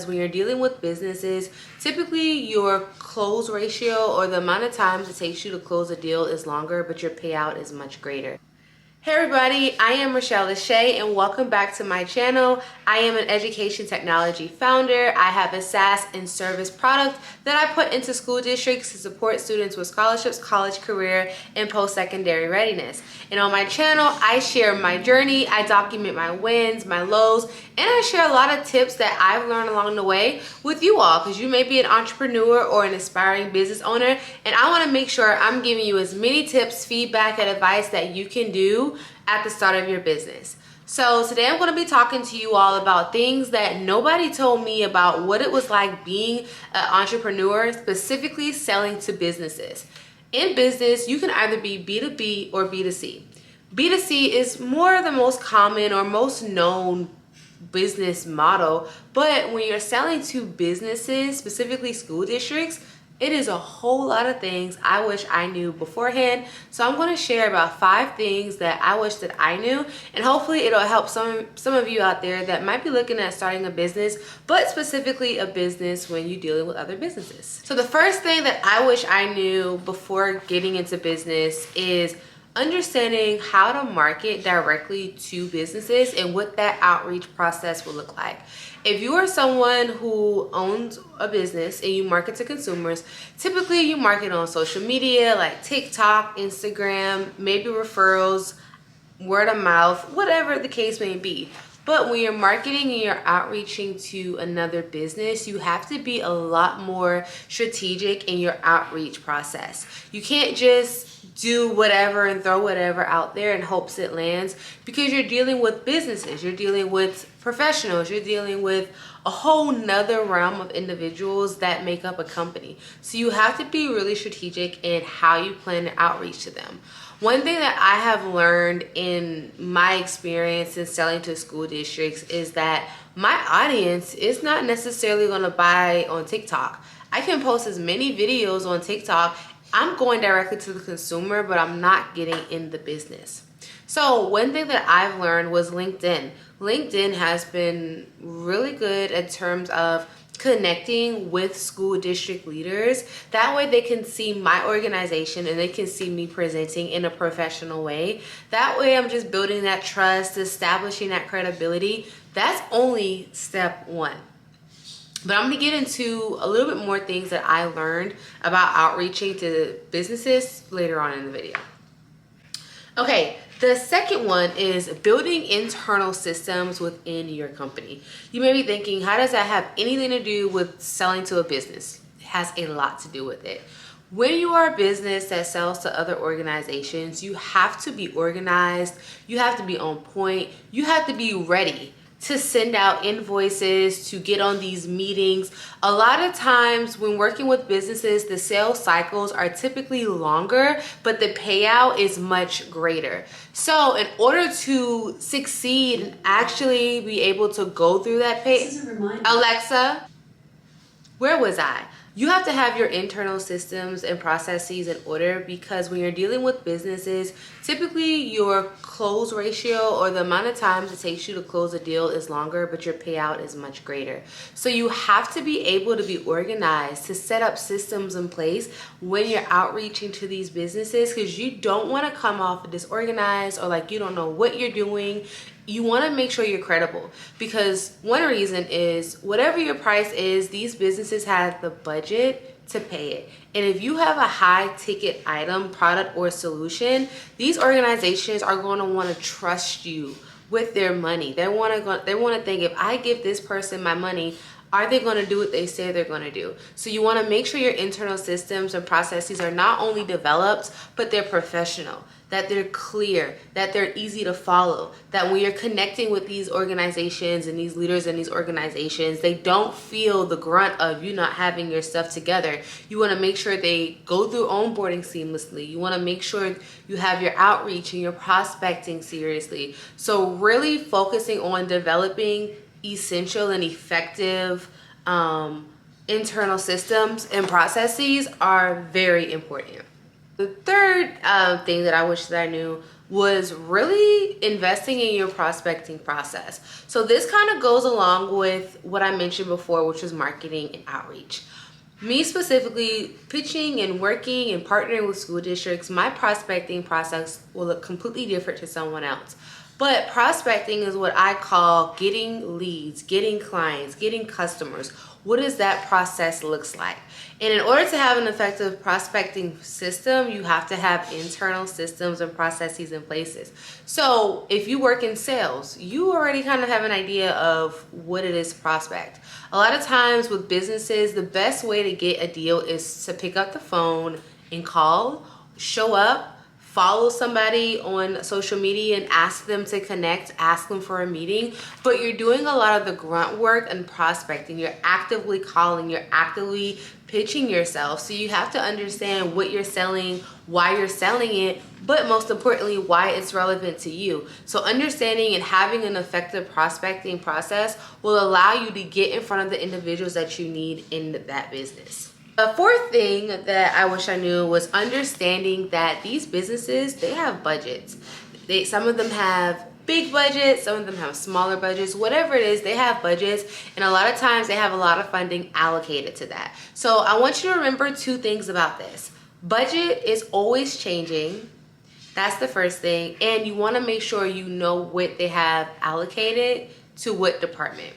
When you're dealing with businesses, typically your close ratio or the amount of times it takes you to close a deal is longer, but your payout is much greater. Hey everybody, I am Rochelle Lachey and welcome back to my channel. I am an education technology founder. I have a SaaS and service product that I put into school districts to support students with scholarships, college career, and post-secondary readiness. And on my channel, I share my journey, I document my wins, my lows, and I share a lot of tips that I've learned along the way with you all, because you may be an entrepreneur or an aspiring business owner, and I want to make sure I'm giving you as many tips, feedback, and advice that you can do at the start of your business. So today I'm going to be talking to you all about things that nobody told me about what it was like being an entrepreneur, specifically selling to businesses. In business, you can either be B2B or B2C. B2C is more the most common or most known business model, but when you're selling to businesses, specifically school districts, it is a whole lot of things I wish I knew beforehand. So I'm going to share about 5 things that I wish that I knew, and hopefully it'll help some of you out there that might be looking at starting a business, but specifically a business when you're dealing with other businesses. So the first thing that I wish I knew before getting into business is understanding how to market directly to businesses and what that outreach process will look like. If you are someone who owns a business and you market to consumers, typically you market on social media like TikTok, Instagram, maybe referrals, word of mouth, whatever the case may be. But when you're marketing and you're outreaching to another business, you have to be a lot more strategic in your outreach process. You can't just do whatever and throw whatever out there in hopes it lands, because you're dealing with businesses, you're dealing with professionals, you're dealing with a whole nother realm of individuals that make up a company. So you have to be really strategic in how you plan to outreach to them. One thing that I have learned in my experience in selling to school districts is that my audience is not necessarily going to buy on TikTok. I can post as many videos on TikTok. I'm going directly to the consumer, but I'm not getting in the business. So one thing that I've learned was LinkedIn. LinkedIn has been really good in terms of connecting with school district leaders. That way they can see my organization and they can see me presenting in a professional way. That way I'm just building that trust, establishing that credibility. That's only step 1. But I'm going to get into a little bit more things that I learned about outreaching to businesses later on in the video. Okay, the second one is building internal systems within your company. You may be thinking, how does that have anything to do with selling to a business? It has a lot to do with it. When you are a business that sells to other organizations, you have to be organized, you have to be on point, you have to be ready to send out invoices, to get on these meetings. A lot of times when working with businesses, the sales cycles are typically longer, but the payout is much greater. So in order to succeed and actually be able to go through that Alexa, where was I? You have to have your internal systems and processes in order, because when you're dealing with businesses, typically your close ratio or the amount of times it takes you to close a deal is longer, but your payout is much greater. So you have to be able to be organized, to set up systems in place when you're outreaching to these businesses, because you don't want to come off disorganized or like you don't know what you're doing. You want to make sure you're credible, because one reason is whatever your price is, these businesses have the budget to pay it. And if you have a high ticket item, product, or solution, these organizations are going to want to trust you with their money. They want to think, if I give this person my money, are they going to do what they say they're going to do? So you want to make sure your internal systems and processes are not only developed, but they're professional, that they're clear, that they're easy to follow, that when you're connecting with these organizations and these leaders in these organizations, they don't feel the grunt of you not having your stuff together. You want to make sure they go through onboarding seamlessly. You want to make sure you have your outreach and your prospecting seriously. So really focusing on developing essential and effective internal systems and processes are very important. The third thing that I wish that I knew was really investing in your prospecting process. So this kind of goes along with what I mentioned before, which was marketing and outreach. Me specifically, pitching and working and partnering with school districts, my prospecting process will look completely different to someone else. But prospecting is what I call getting leads, getting clients, getting customers. What does that process looks like? And in order to have an effective prospecting system, you have to have internal systems and processes in places. So if you work in sales, you already kind of have an idea of what it is to prospect. A lot of times with businesses, the best way to get a deal is to pick up the phone and call, show up, follow somebody on social media and ask them to connect, ask them for a meeting. But you're doing a lot of the grunt work and prospecting. You're actively calling, you're actively pitching yourself. So you have to understand what you're selling, why you're selling it, but most importantly, why it's relevant to you. So understanding and having an effective prospecting process will allow you to get in front of the individuals that you need in that business. The fourth thing that I wish I knew was understanding that these businesses, they have budgets. Some of them have big budgets, some of them have smaller budgets, whatever it is, they have budgets, and a lot of times they have a lot of funding allocated to that. So I want you to remember two things about this. Budget is always changing. That's the first thing. And you want to make sure you know what they have allocated to what department.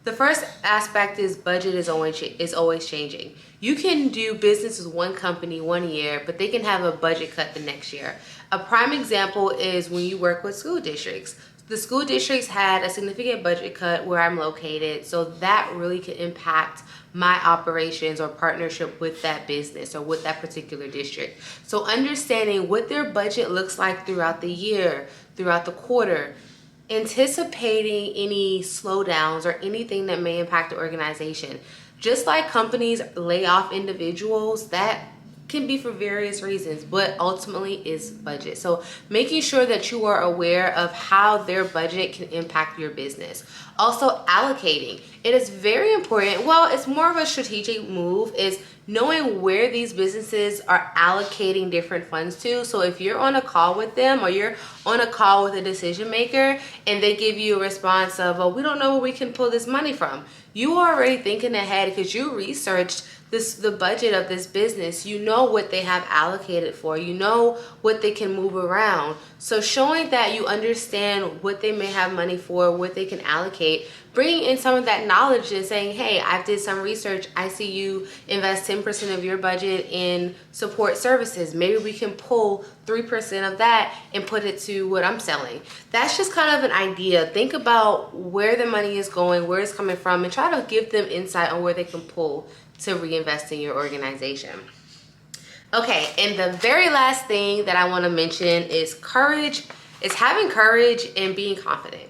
The first aspect is budget is always changing. You can do business with one company one year, but they can have a budget cut the next year. A prime example is when you work with school districts. The school districts had a significant budget cut where I'm located, so that really can impact my operations or partnership with that business or with that particular district. So understanding what their budget looks like throughout the year, throughout the quarter, anticipating any slowdowns or anything that may impact the organization. Just like companies lay off individuals, that can be for various reasons, but ultimately is budget. So making sure that you are aware of how their budget can impact your business. Also allocating. It is very important. Well, it's more of a strategic move, is knowing where these businesses are allocating different funds to. So if you're on a call with them or you're on a call with a decision maker and they give you a response of, oh, we don't know where we can pull this money from. You are already thinking ahead because you researched the budget of this business. You know what they have allocated for. You know what they can move around. So showing that you understand what they may have money for, what they can allocate, bringing in some of that knowledge and saying, hey, I did some research. I see you invest 10% of your budget in support services. Maybe we can pull 3% of that and put it to what I'm selling. That's just kind of an idea. Think about where the money is going, where it's coming from, and try to give them insight on where they can pull to reinvest in your organization. Okay, and the very last thing that I want to mention is courage, is having courage and being confident.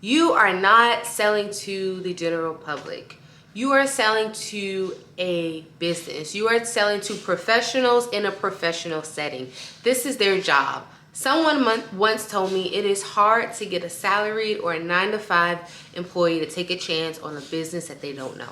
You are not selling to the general public. You are selling to a business. You are selling to professionals in a professional setting. This is their job. Someone once told me it is hard to get a salaried or a 9-to-5 employee to take a chance on a business that they don't know.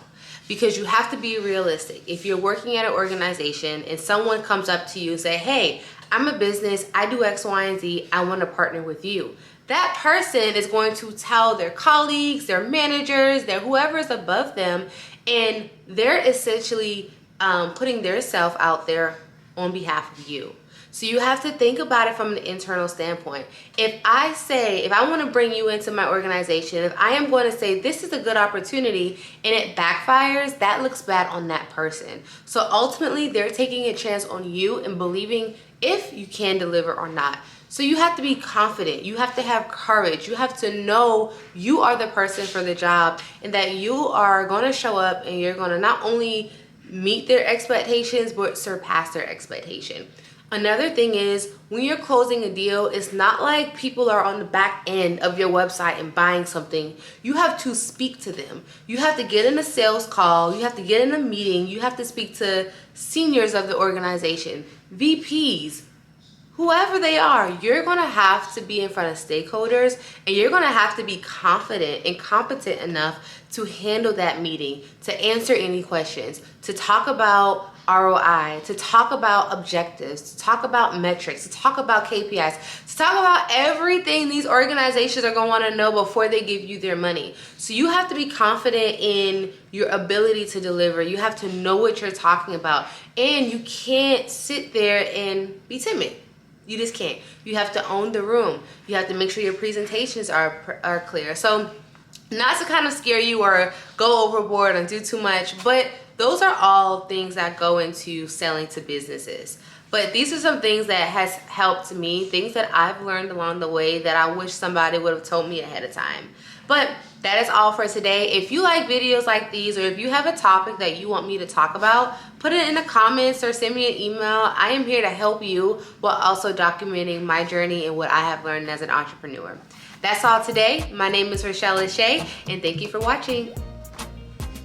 Because you have to be realistic. If you're working at an organization and someone comes up to you and say, hey, I'm a business, I do X, Y, and Z, I want to partner with you. That person is going to tell their colleagues, their managers, their whoever is above them, and they're essentially putting their self out there on behalf of you. So you have to think about it from an internal standpoint. If I want to bring you into my organization, if I am going to say this is a good opportunity and it backfires, that looks bad on that person. So ultimately, they're taking a chance on you and believing if you can deliver or not. So you have to be confident. You have to have courage. You have to know you are the person for the job and that you are going to show up and you're going to not only meet their expectations, but surpass their expectation. Another thing is when you're closing a deal, it's not like people are on the back end of your website and buying something. You have to speak to them. You have to get in a sales call. You have to get in a meeting. You have to speak to seniors of the organization, VPs, whoever they are. You're going to have to be in front of stakeholders and you're going to have to be confident and competent enough to handle that meeting, to answer any questions, to talk about ROI, to talk about objectives, to talk about metrics, to talk about KPIs, to talk about everything these organizations are going to want to know before they give you their money. So you have to be confident in your ability to deliver. You have to know what you're talking about, and you can't sit there and be timid. You just can't. You have to own the room. You have to make sure your presentations are clear. So not to kind of scare you or go overboard and do too much, but those are all things that go into selling to businesses. But these are some things that has helped me, things that I've learned along the way that I wish somebody would have told me ahead of time. But that is all for today. If you like videos like these, or if you have a topic that you want me to talk about, put it in the comments or send me an email. I am here to help you while also documenting my journey and what I have learned as an entrepreneur. That's all today. My name is Rochelle Lachey, and thank you for watching.